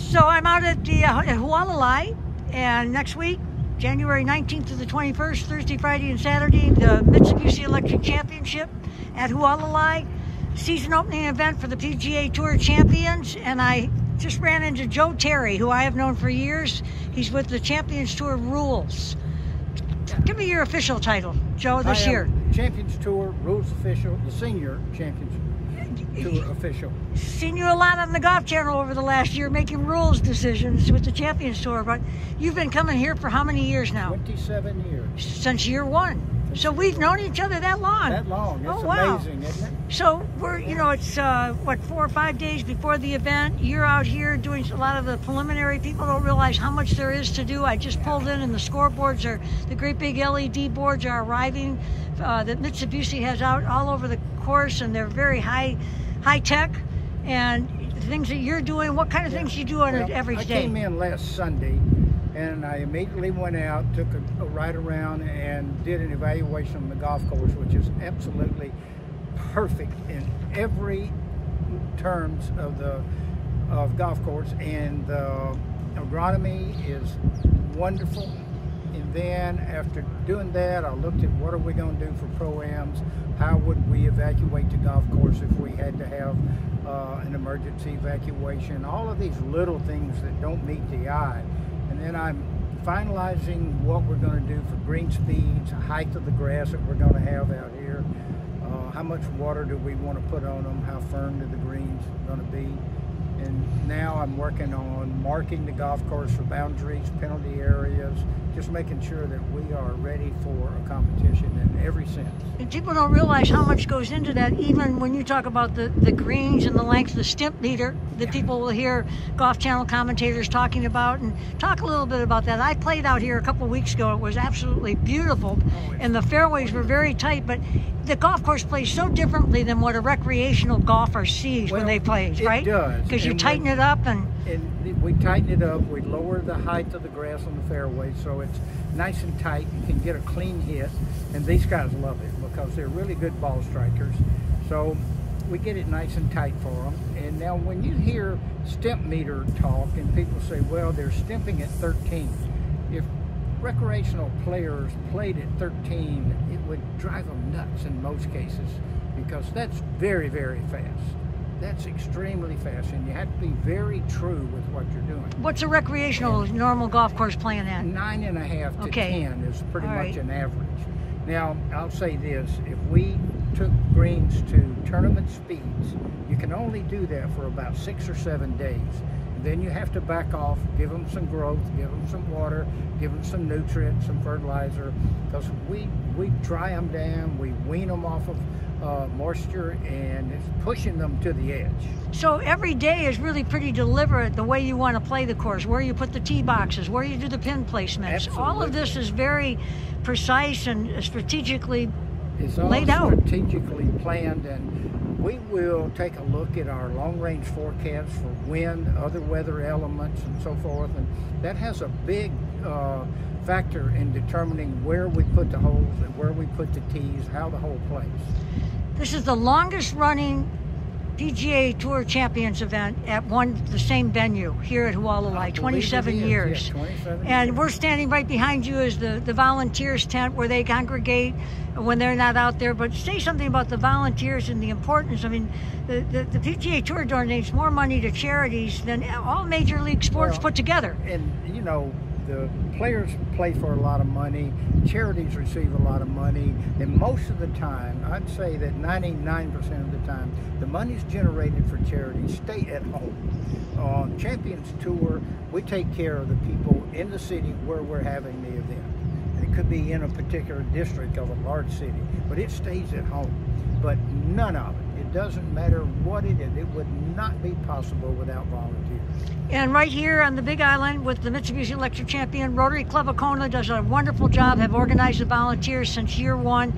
So I'm out at the at Hualalai, and next week, January 19th to the 21st, Thursday, Friday, and Saturday, the Mitsubishi Electric Championship at Hualalai, season opening event for the PGA Tour Champions. And I just ran into Joe Terry, who I have known for years. He's with the Champions Tour Rules. Give me your official title, Joe, this year. Champions Tour Rules official, the senior Champions Tour official. Seen you a lot on the Golf Channel over the last year making rules decisions with the Champions Tour, but you've been coming here for how many years now? 27 years. Since year one. So we've known each other that long. That long. It's amazing, isn't it? So we're, you know, it's what, 4 or 5 days before the event. You're out here doing a lot of the preliminary. People don't realize how much there is to do. I just pulled in, and the scoreboards are, the great big LED boards are arriving that Mitsubishi has out all over the course, and they're very high tech. And the things that you're doing, what kind of things you do on an average day? I came in last Sunday, and I immediately went out, took a ride around, and did an evaluation on the golf course, which is absolutely perfect in every terms of golf course, and the agronomy is wonderful. And then after doing that, I looked at what are we going to do for pro-ams, how would we evacuate the golf course if we had to have an emergency evacuation, all of these little things that don't meet the eye. And then I'm finalizing what we're going to do for green speeds, height of the grass that we're going to have out here, how much water do we want to put on them, how firm are the greens going to be. And now I'm working on marking the golf course for boundaries, penalty areas, just making sure that we are ready for a competition in every sense. And people don't realize how much goes into that, even when you talk about the greens and the length, the stimp meter that people will hear Golf Channel commentators talking about. And talk a little bit about that. I played out here a couple of weeks ago. It was absolutely beautiful, and the fairways were very tight, but the golf course plays so differently than what a recreational golfer sees when they play, right? It does. Because you tighten it up, and we tighten it up. We lower the height of the grass on the fairway so it's nice and tight. You can get a clean hit, and these guys love it because they're really good ball strikers. So we get it nice and tight for them. And now when you hear stimp meter talk and people say, well, they're stimping at 13. If recreational players played at 13, it would drive them nuts in most cases, because that's very, very fast. That's extremely fast, and you have to be very true with what you're doing. What's a recreational normal golf course playing at? 9.5 to 10 is pretty much an average. Now, I'll say this, if we took greens to tournament speeds, you can only do that for about 6 or 7 days. Then you have to back off, give them some growth, give them some water, give them some nutrients, some fertilizer, because we dry them down, we wean them off of moisture, and it's pushing them to the edge. So every day is really pretty deliberate, the way you want to play the course, where you put the tee boxes, where you do the pin placements. Absolutely. All of this is very precise and strategically It's laid out. all strategically planned, and we will take a look at our long-range forecast for wind, other weather elements, and so forth, and that has a big factor in determining where we put the holes and where we put the tees, how the hole plays. This is the longest running PGA Tour Champions event at the same venue here at Hualalai, 27 years. Yeah, 27 and years. We're standing right behind you is the volunteers tent where they congregate when they're not out there. But say something about the volunteers and the importance. I mean, the PGA Tour donates more money to charities than all major league sports put together. And you know, the players play for a lot of money, charities receive a lot of money, and most of the time, I'd say that 99% of the time, the money's generated for charities stay at home. On Champions Tour, we take care of the people in the city where we're having the event. It could be in a particular district of a large city, but it stays at home. But none of it. It doesn't matter what it is. It would not be possible without volunteers. And right here on the Big Island with the Mitsubishi Electric Champion, Rotary Club of Kona does a wonderful job, have organized the volunteers since year one.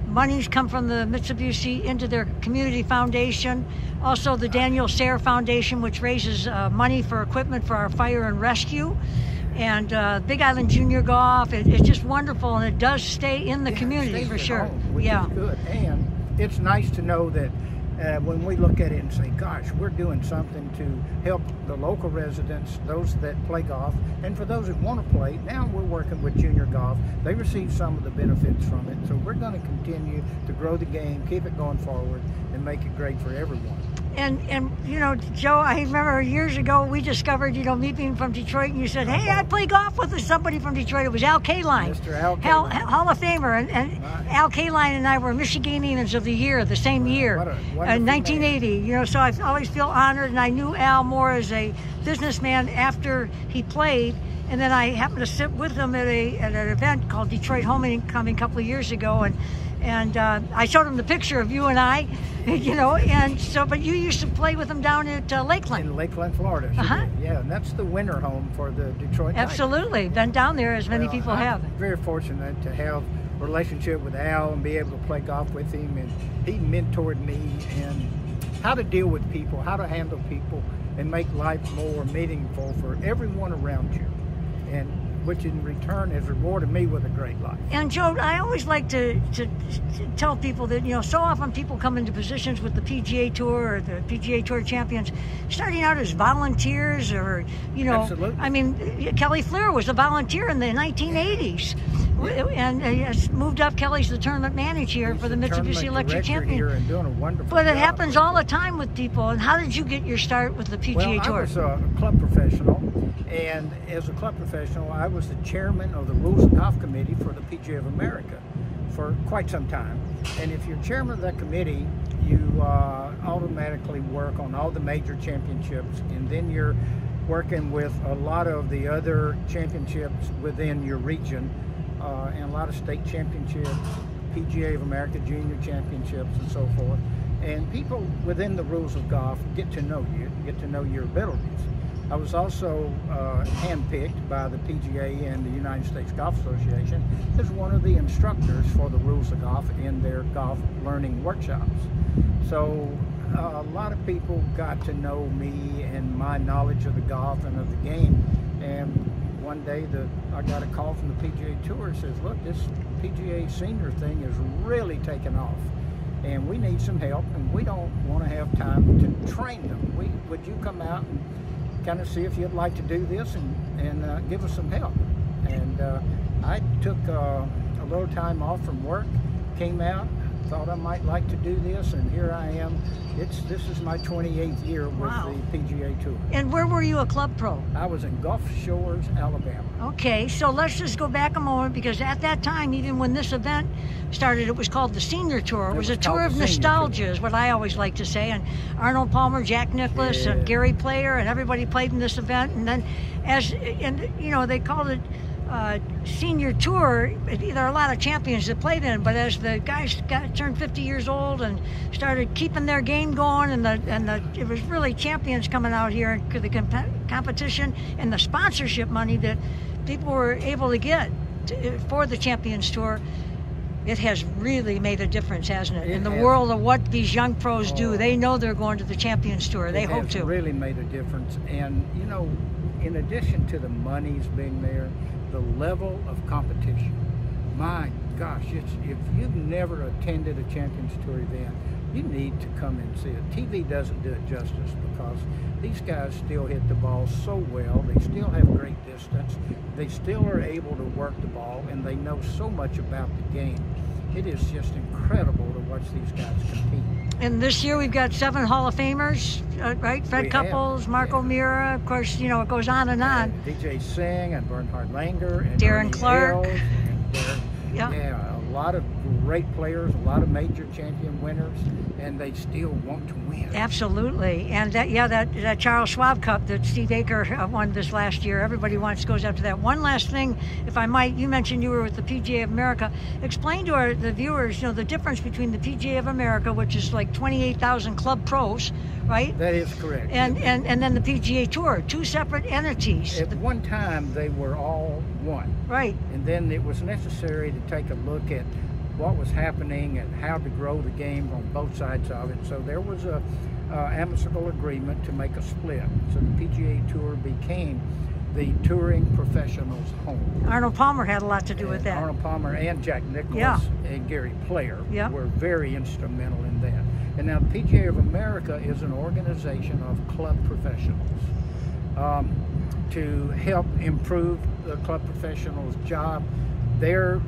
Monies come from the Mitsubishi into their community foundation. Also the Daniel Sayre Foundation, which raises money for equipment for our fire and rescue. And Big Island Junior Golf, it's just wonderful, and it does stay in the community for sure. Home, which is good. And it's nice to know that when we look at it and say, gosh, we're doing something to help the local residents, those that play golf, and for those that want to play, now we're working with junior golf. They receive some of the benefits from it, so we're going to continue to grow the game, keep it going forward, and make it great for everyone. And you know, Joe, I remember years ago we discovered, you know, me being from Detroit, and you said, hey, I play golf with somebody from Detroit. It was Al Kaline, Mr. Al Kaline. Hall of Famer, and Right. Al Kaline and I were Michiganians of the year, the same year, What a wonderful in 1980. man. You know, so I always feel honored, and I knew Al more as a businessman after he played. And then I happened to sit with him at an event called Detroit Homecoming a couple of years ago, and I showed him the picture of you and I, you know, and so, but you used to play with him down at Lakeland. In Lakeland, Florida. She Uh-huh. did. Yeah, and that's the winter home for the Detroit Tigers. Absolutely. Been down there, as many people I'm have. very fortunate to have a relationship with Al and be able to play golf with him, and he mentored me in how to deal with people, how to handle people, and make life more meaningful for everyone around you, and which in return has rewarded me with a great life. And Joe, I always like to tell people that, you know, so often people come into positions with the PGA Tour or the PGA Tour Champions starting out as volunteers, or, you know, Absolutely. I mean, Kelly Fleer was a volunteer in the 1980s, and he has moved up. Kelly's the tournament manager here He's for the the Mitsubishi tournament Electric director Championship. here and doing a wonderful But it job happens with all it. the time with people. And how did you get your start with the PGA Well, Tour? I was a club professional, and as a club professional, I was the chairman of the Rules of Golf Committee for the PGA of America for quite some time. And if you're chairman of that committee, you automatically work on all the major championships, and then you're working with a lot of the other championships within your region, and a lot of state championships, PGA of America junior championships, and so forth. And people within the rules of golf get to know you, get to know your abilities. I was also handpicked by the PGA and the United States Golf Association as one of the instructors for the rules of golf in their golf learning workshops. So a lot of people got to know me and my knowledge of the golf and of the game. And one day I got a call from the PGA Tour that says, look, this PGA senior thing is really taking off, and we need some help, and we don't want to have time to train them. Would you come out and kind of see if you'd like to do this and give us some help? And I took a little time off from work, came out, thought I might like to do this, and here I am. This is my 28th year with Wow. the PGA Tour. And where were you a club pro? I was in Gulf Shores, Alabama. Okay, so let's just go back a moment, because at that time, even when this event started, it was called the Senior Tour. It was a tour called of the Senior nostalgia, Tour. is what I always like to say. And Arnold Palmer, Jack Nicklaus, and Yeah. Gary Player, and everybody played in this event. And then, you know, they called it Senior Tour. There are a lot of champions that played in it, but as the guys turned 50 years old and started keeping their game going, it was really champions coming out here, and the competition and the sponsorship money that people were able to get for the Champions Tour. It has really made a difference, hasn't it? In the world of what these young pros do. They know they're going to the Champions Tour. They hope to. It has really made a difference. And, you know, in addition to the monies being there, the level of competition. My gosh, if you've never attended a Champions Tour event, you need to come and see it. TV doesn't do it justice, because these guys still hit the ball so well. They still have great distance. They still are able to work the ball, and they know so much about the game. It is just incredible to watch these guys compete. And this year we've got 7 Hall of Famers, right? Fred We Couples, have, Mark yeah. O'Meara, of course, you know, it goes on and on. DJ Singh and Bernhard Langer and Darren Ernie Clark. Els and Yeah. a lot of great players, a lot of major champion winners, and they still want to win. Absolutely. And that Charles Schwab Cup that Steve Aker won this last year, everybody goes after that. One last thing, if I might, you mentioned you were with the PGA of America. Explain to the viewers, you know, the difference between the PGA of America, which is like 28,000 club pros, right? That is correct. And then the PGA Tour, 2 separate entities. At one time, they were all one. Right. And then it was necessary to take a look at what was happening and how to grow the game on both sides of it. So there was a amicable agreement to make a split. So the PGA Tour became the touring professionals' home. Arnold Palmer had a lot to do with that. Arnold Palmer and Jack Nicklaus Yeah. and Gary Player Yeah. were very instrumental in that. And now PGA of America is an organization of club professionals to help improve the club professionals' job, their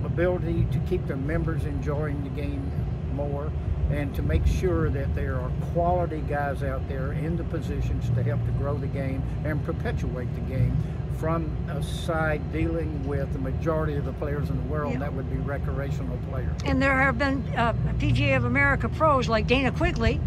ability to keep their members enjoying the game more, and to make sure that there are quality guys out there in the positions to help to grow the game and perpetuate the game from a side dealing with the majority of the players in the world, that would be recreational players. And there have been PGA of America pros like Dana Quigley,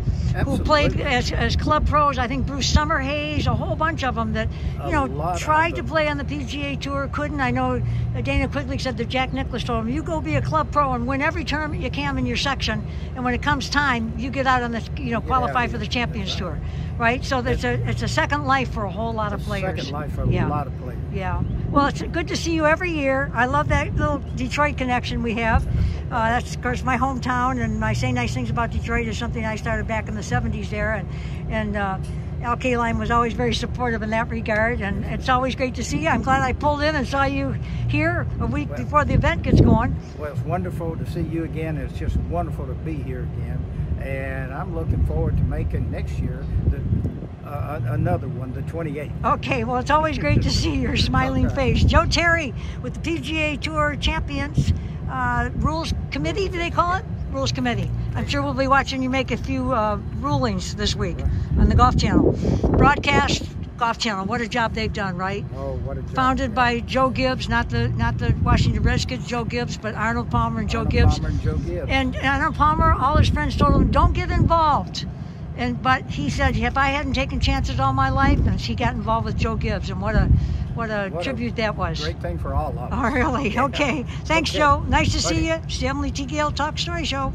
who played as club pros. I think Bruce Summerhays, a whole bunch of them that, you know, tried to play on the PGA Tour, couldn't. I know Dana Quigley said that Jack Nicklaus told him, you go be a club pro and win every tournament you can in your section, and when it comes time, you get out on the, you know, qualify for the Champions Tour. Right, so it's a second life for a whole lot of players. Second life for a lot of players. Yeah. Well, it's good to see you every year. I love that little Detroit connection we have. That's, of course, my hometown, and I say nice things about Detroit is something I started back in the 70s there, and Al Kaline was always very supportive in that regard, and it's always great to see you. I'm glad I pulled in and saw you here a week before the event gets going. Well, it's wonderful to see you again. It's just wonderful to be here again. And I'm looking forward to making next year another one, the 28th. Okay, well, it's always great to see your smiling face. Joe Terry with the PGA Tour Champions Rules Committee, do they call it? Rules Committee. I'm sure we'll be watching you make a few rulings this week on the Golf Channel. Broadcast Golf Channel, what a job they've done, right? Oh, what a job. Founded by Joe Gibbs, not the Washington Redskins Joe Gibbs, but Arnold Palmer and Joe Gibbs. And Arnold Palmer, all his friends told him, don't get involved. But he said, if I hadn't taken chances all my life, and he got involved with Joe Gibbs, and what a tribute that was. Great thing for all of us. Oh, really? Okay. Thanks, Joe. Nice to see you. It's the Emily T. Gail Talk Story Show.